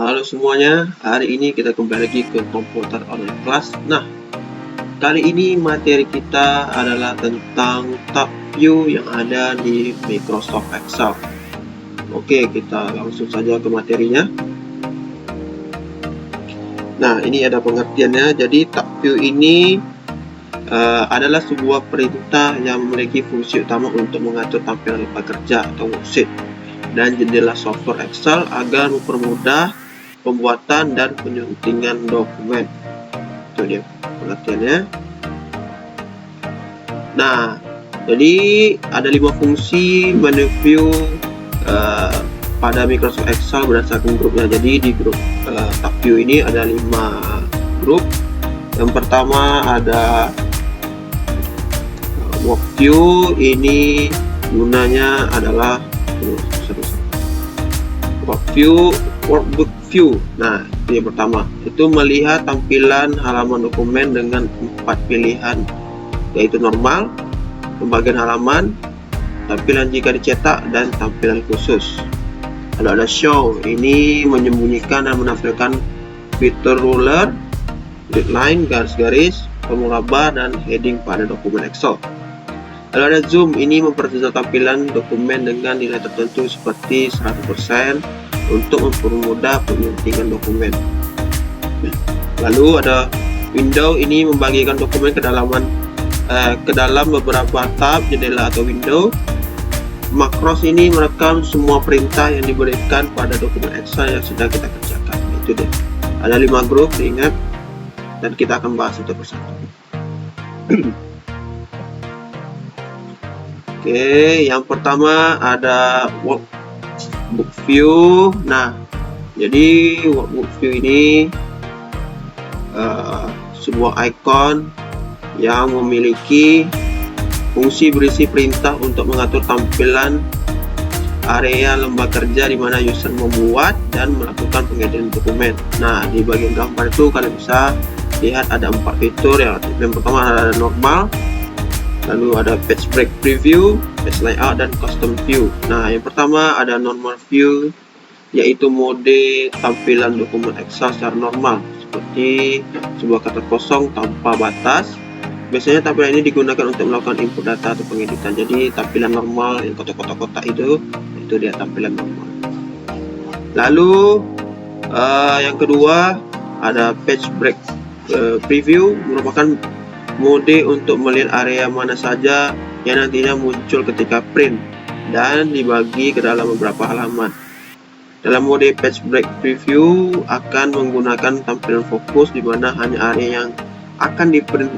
Halo semuanya, hari ini kita kembali lagi ke komputer online class. Nah, kali ini materi kita adalah tentang tab view yang ada di Microsoft Excel. Oke, kita langsung saja ke materinya. Nah, ini ada pengertiannya. Jadi tab view ini adalah sebuah perintah yang memiliki fungsi utama untuk mengatur tampilan pekerja atau worksheet dan jendela software Excel agar mempermudah pembuatan dan penyuntingan dokumen. Itu dia pengertiannya. Nah, jadi ada 5 fungsi menu view pada Microsoft Excel berdasarkan grupnya. Jadi di grup tab view ini ada 5 grup. Yang pertama ada work view, ini gunanya adalah workbook view. Nah, itu yang pertama, itu melihat tampilan halaman dokumen dengan 4 pilihan, yaitu normal, pembagian halaman, tampilan jika dicetak, dan tampilan khusus. Lalu ada show, ini menyembunyikan dan menampilkan fitur ruler, grid line, garis-garis, formula bar, dan heading pada dokumen Excel. Lalu ada zoom, ini memperjelas tampilan dokumen dengan nilai tertentu seperti 100% untuk mempermudah penyuntingan dokumen. Lalu ada window, ini membagikan dokumen ke dalam beberapa tab, jendela atau window. Macros ini merekam semua perintah yang diberikan pada dokumen Excel yang sedang kita kerjakan. Itu deh. Ada 5 grup, diingat, dan kita akan bahas satu persatu. Oke, yang pertama ada workbook view. Nah, jadi workbook view ini sebuah icon yang memiliki fungsi berisi perintah untuk mengatur tampilan area lembar kerja di mana user membuat dan melakukan pengeditan dokumen. Nah, di bagian gambar itu kalian bisa lihat ada 4 fitur. Yang pertama ada normal, lalu ada page break preview, page layout, dan custom view. Nah, yang pertama ada normal view, yaitu mode tampilan dokumen Excel secara normal, seperti sebuah kata kosong tanpa batas. Biasanya tampilan ini digunakan untuk melakukan input data atau pengeditan. Jadi tampilan normal yang kotak-kotak itu dia tampilan normal. Lalu yang kedua ada page break preview, merupakan mode untuk melihat area mana saja yang nantinya muncul ketika print dan dibagi ke dalam beberapa halaman. Dalam mode page break preview akan menggunakan tampilan fokus di mana hanya area yang akan di print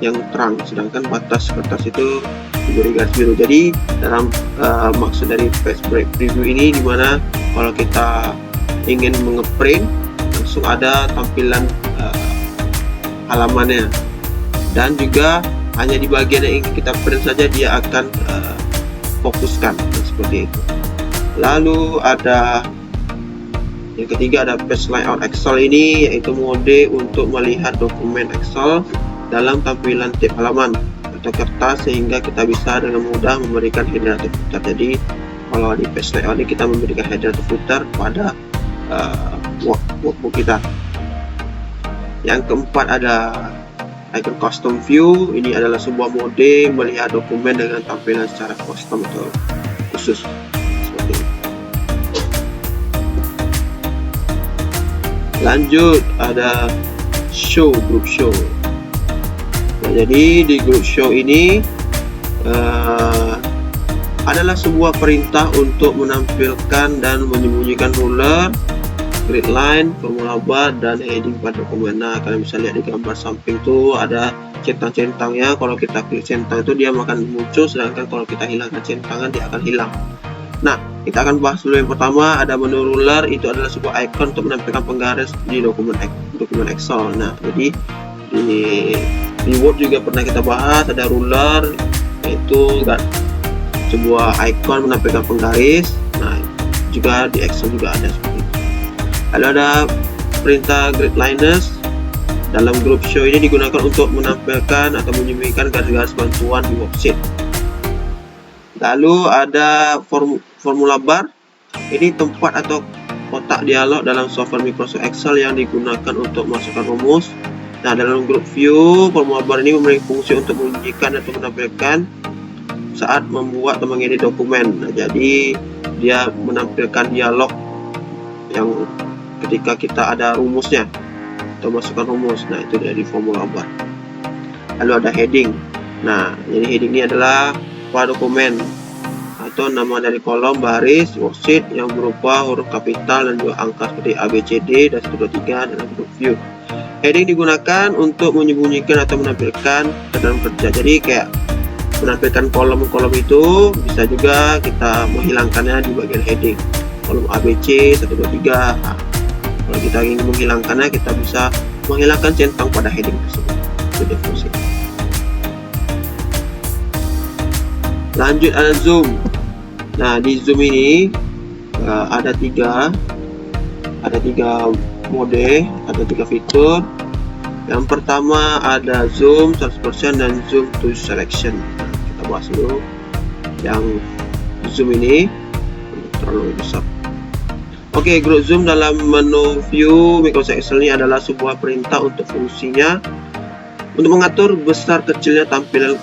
yang terang, sedangkan batas kertas itu diberi garis biru. Jadi dalam maksud dari page break preview ini dimana kalau kita ingin mengeprint langsung ada tampilan halamannya, dan juga hanya di bagian yang ingin kita print saja dia akan fokuskan, seperti itu. Lalu ada yang ketiga ada page layout Excel, ini yaitu mode untuk melihat dokumen Excel dalam tampilan tiap halaman atau kertas sehingga kita bisa dengan mudah memberikan header atau footer. Jadi kalau di page layout ini kita memberikan header atau footer pada workbook kita. Yang keempat ada icon custom view, ini adalah sebuah mode melihat dokumen dengan tampilan secara custom atau khusus, seperti ini. Lanjut ada show, group show. Nah, jadi di group show ini adalah sebuah perintah untuk menampilkan dan menyembunyikan ruler, grid line, formula bar, dan heading pada dokumen. Nah, kalian bisa lihat di gambar samping tuh ada centang-centangnya. Kalau kita klik centang itu dia akan muncul, sedangkan kalau kita hilangkan centangan dia akan hilang. Nah, kita akan bahas dulu. Yang pertama ada menu ruler, itu adalah sebuah icon untuk menampilkan penggaris di dokumen Excel. Nah, jadi di Word juga pernah kita bahas, ada ruler, yaitu sebuah icon menampilkan penggaris. Nah, juga di Excel juga ada seperti itu. Lalu ada perintah grid liners. Dalam group show ini digunakan untuk menampilkan atau menyembunyikan garis-garis bantuan di worksheet. Lalu ada formula bar, ini tempat atau kotak dialog dalam software Microsoft Excel yang digunakan untuk masukkan rumus. Nah, dalam group view, formula bar ini memiliki fungsi untuk menunjukkan atau menampilkan saat membuat atau mengedit dokumen. Nah, jadi dia menampilkan dialog yang ketika kita ada rumusnya atau masukkan rumus. Nah, itu dari formula bar. Lalu ada heading. Nah, jadi heading ini adalah dokumen atau nama dari kolom, baris, worksheet yang berupa huruf kapital dan juga angka seperti A, B, C, D, dan 1, 2, 3 dalam group view. Heading digunakan untuk menyembunyikan atau menampilkan ke dalam kerja. Jadi kayak menampilkan kolom-kolom itu, bisa juga kita menghilangkannya di bagian heading. Kolom A, B, C, 1, 2, 3. Nah, kalau kita ingin menghilangkannya, kita bisa menghilangkan centang pada heading tersebut. Itu dia fungsi. Lanjut ada zoom. Nah, di zoom ini ada tiga mode, ada 3 fitur. Yang pertama ada zoom 100% dan zoom to selection. Nah, kita bahas dulu yang zoom ini, terlalu besar. Oke, group zoom dalam menu view Microsoft Excel ini adalah sebuah perintah untuk fungsinya untuk mengatur besar kecilnya tampilan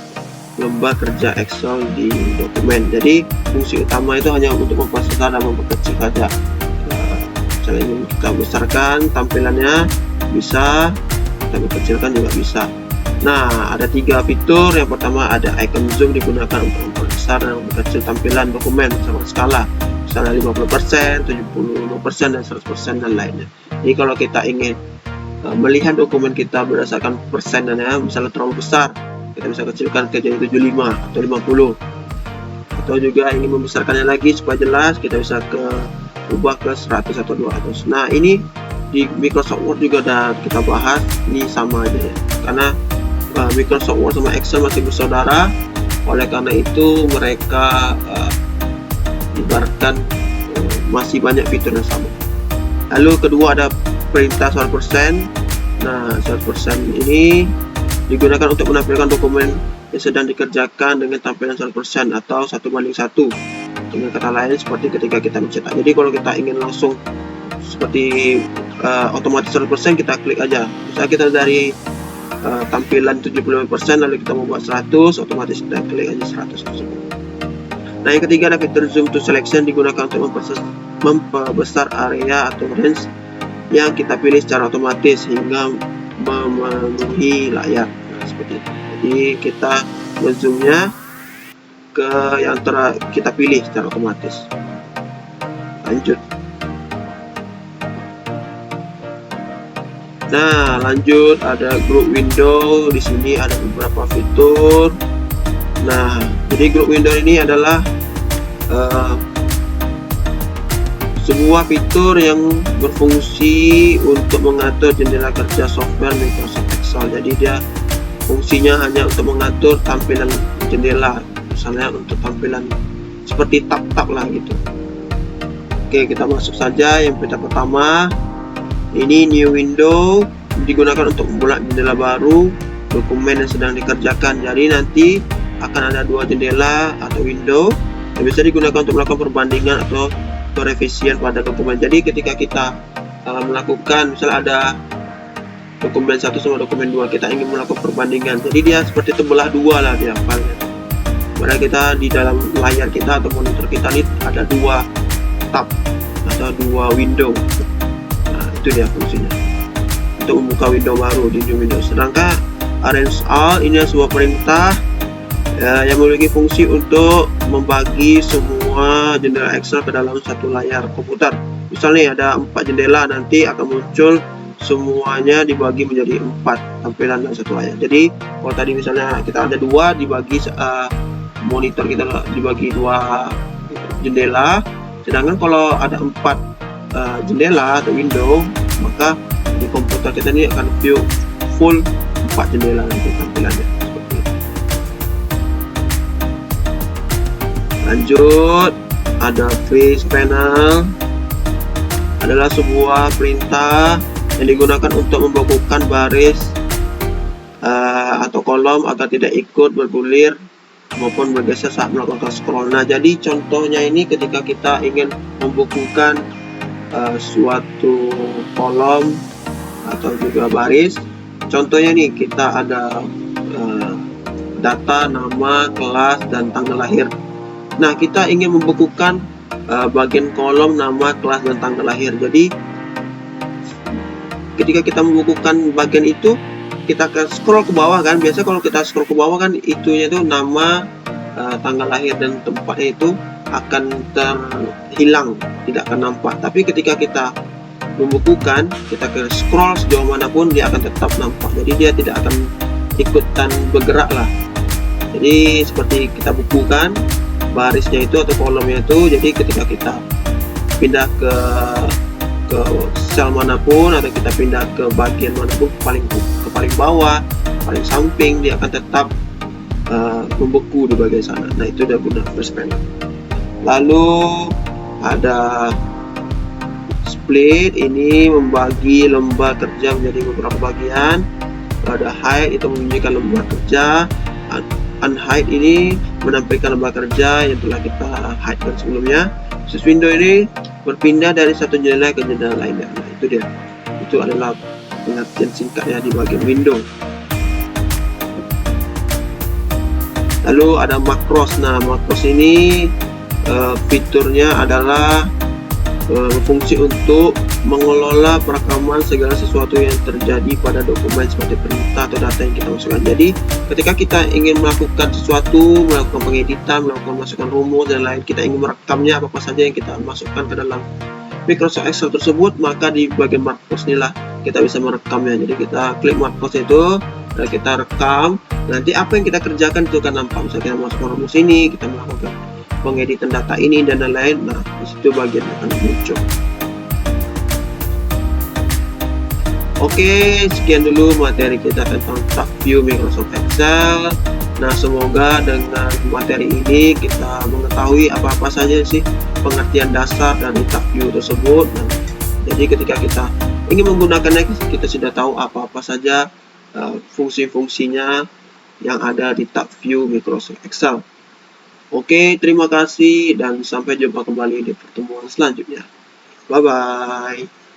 lembar kerja Excel di dokumen. Jadi fungsi utama itu hanya untuk memperbesar dan memperkecil saja. Misalnya ingin kita besarkan tampilannya bisa, kita kecilkan juga bisa. Nah, ada 3 fitur. Yang pertama ada icon zoom, digunakan untuk memperbesar dan memperkecil tampilan dokumen sama skala, misalnya 50%, 75%, dan 100% dan lainnya. Jadi kalau kita ingin melihat dokumen kita berdasarkan persenannya, misalnya terlalu besar, kita bisa kecilkan ke jadi 75 atau 50. Atau juga ingin membesarkannya lagi supaya jelas, kita bisa ubah ke 100 atau 200. Nah, ini di Microsoft Word juga udah kita bahas, ini sama aja ya. Karena Microsoft Word sama Excel masih bersaudara, oleh karena itu mereka ibaratkan masih banyak fitur yang sama. Lalu kedua ada perintah 100%. Nah, 100% ini digunakan untuk menampilkan dokumen yang sedang dikerjakan dengan tampilan 100% atau 1:1. Dengan kata lain seperti ketika kita mencetak. Jadi kalau kita ingin langsung seperti otomatis 100%, kita klik aja. Misalnya kita dari tampilan 75% lalu kita membuat 100, otomatis kita klik aja 100 tersebut. Nah, yang ketiga ada fitur zoom to selection, digunakan untuk memperbesar area atau range yang kita pilih secara otomatis hingga memenuhi layar. Nah, seperti itu. Jadi kita ngezoomnya ke yang kita pilih secara otomatis. Lanjut. Nah, lanjut ada group window. Di sini ada beberapa fitur. Nah, jadi group window ini adalah sebuah fitur yang berfungsi untuk mengatur jendela kerja software Microsoft Excel. Jadi dia fungsinya hanya untuk mengatur tampilan jendela, misalnya untuk tampilan seperti tab-tab lah gitu. Oke, kita masuk saja. Yang pertama ini new window, digunakan untuk membuka jendela baru dokumen yang sedang dikerjakan. Jadi nanti akan ada 2 jendela atau window yang bisa digunakan untuk melakukan perbandingan atau revisian pada dokumen. Jadi ketika kita melakukan, misalnya ada dokumen 1 sama dokumen 2, kita ingin melakukan perbandingan, jadi dia seperti terbelah 2 lah dia filenya. Padahal kita di dalam layar kita atau monitor kita ini ada 2 tab atau 2 window. Nah, itu dia fungsinya untuk membuka window baru di new window. Sedangkan arrange all ini sebuah perintah yang memiliki fungsi untuk membagi semua jendela Excel ke dalam satu layar komputer. Misalnya ada 4 jendela, nanti akan muncul semuanya dibagi menjadi 4 tampilan dalam satu layar. Jadi kalau tadi misalnya kita ada 2, dibagi monitor kita dibagi 2 jendela. Sedangkan kalau ada 4 jendela atau window, maka di komputer kita ini akan view full 4 jendela nanti tampilannya. Lanjut, ada face panel, adalah sebuah perintah yang digunakan untuk membekukan baris atau kolom agar tidak ikut bergulir maupun bergeser saat melakukan scroll. Nah, jadi contohnya ini ketika kita ingin membekukan suatu kolom atau juga baris. Contohnya nih, kita ada data, nama, kelas, dan tanggal lahir. Nah, kita ingin membekukan bagian kolom nama, kelas, dan tanggal lahir. Jadi ketika kita membekukan bagian itu, kita scroll ke bawah kan. Biasa kalau kita scroll ke bawah kan, itunya itu nama, tanggal lahir, dan tempatnya itu akan terhilang, tidak akan nampak. Tapi ketika kita membekukan, kita ke scroll sejauh manapun, dia akan tetap nampak. Jadi dia tidak akan ikutan bergerak lah. Jadi seperti kita bukukan barisnya itu atau kolomnya itu. Jadi ketika kita pindah ke sel manapun atau kita pindah ke bagian manapun, ke paling bawah, paling samping, dia akan tetap membeku di bagian sana. Nah, itu udah guna first panel. Lalu ada split, ini membagi lembar kerja menjadi beberapa bagian. Ada hide, itu menunjukkan lembar kerja. Unhide ini menampilkan lembar kerja yang telah kita hide sebelumnya. Sus window ini berpindah dari satu jendela ke jendela lainnya. Nah, itu dia. Itu adalah pengertian singkatnya di bagian window. Lalu ada makros. Nah, makros ini fiturnya adalah berfungsi untuk mengelola perekaman segala sesuatu yang terjadi pada dokumen seperti perintah atau data yang kita masukkan. Jadi ketika kita ingin melakukan sesuatu, melakukan pengeditan, melakukan masukan rumus dan lain, kita ingin merekamnya apa saja yang kita masukkan ke dalam Microsoft Excel tersebut, maka di bagian makros inilah kita bisa merekamnya. Jadi kita klik makros itu dan kita rekam. Nanti apa yang kita kerjakan itu akan nampak. Misalnya kita masukkan rumus ini, kita melakukan pengeditan data ini dan lain-lain. Nah, disitu bagian akan muncul. Oke, sekian dulu materi kita tentang Tab View Microsoft Excel. Nah, semoga dengan materi ini kita mengetahui apa-apa saja sih pengertian dasar dari Tab View tersebut. Nah, jadi ketika kita ingin menggunakannya, kita sudah tahu apa-apa saja fungsi-fungsinya yang ada di Tab View Microsoft Excel. Oke, terima kasih dan sampai jumpa kembali di pertemuan selanjutnya. Bye-bye.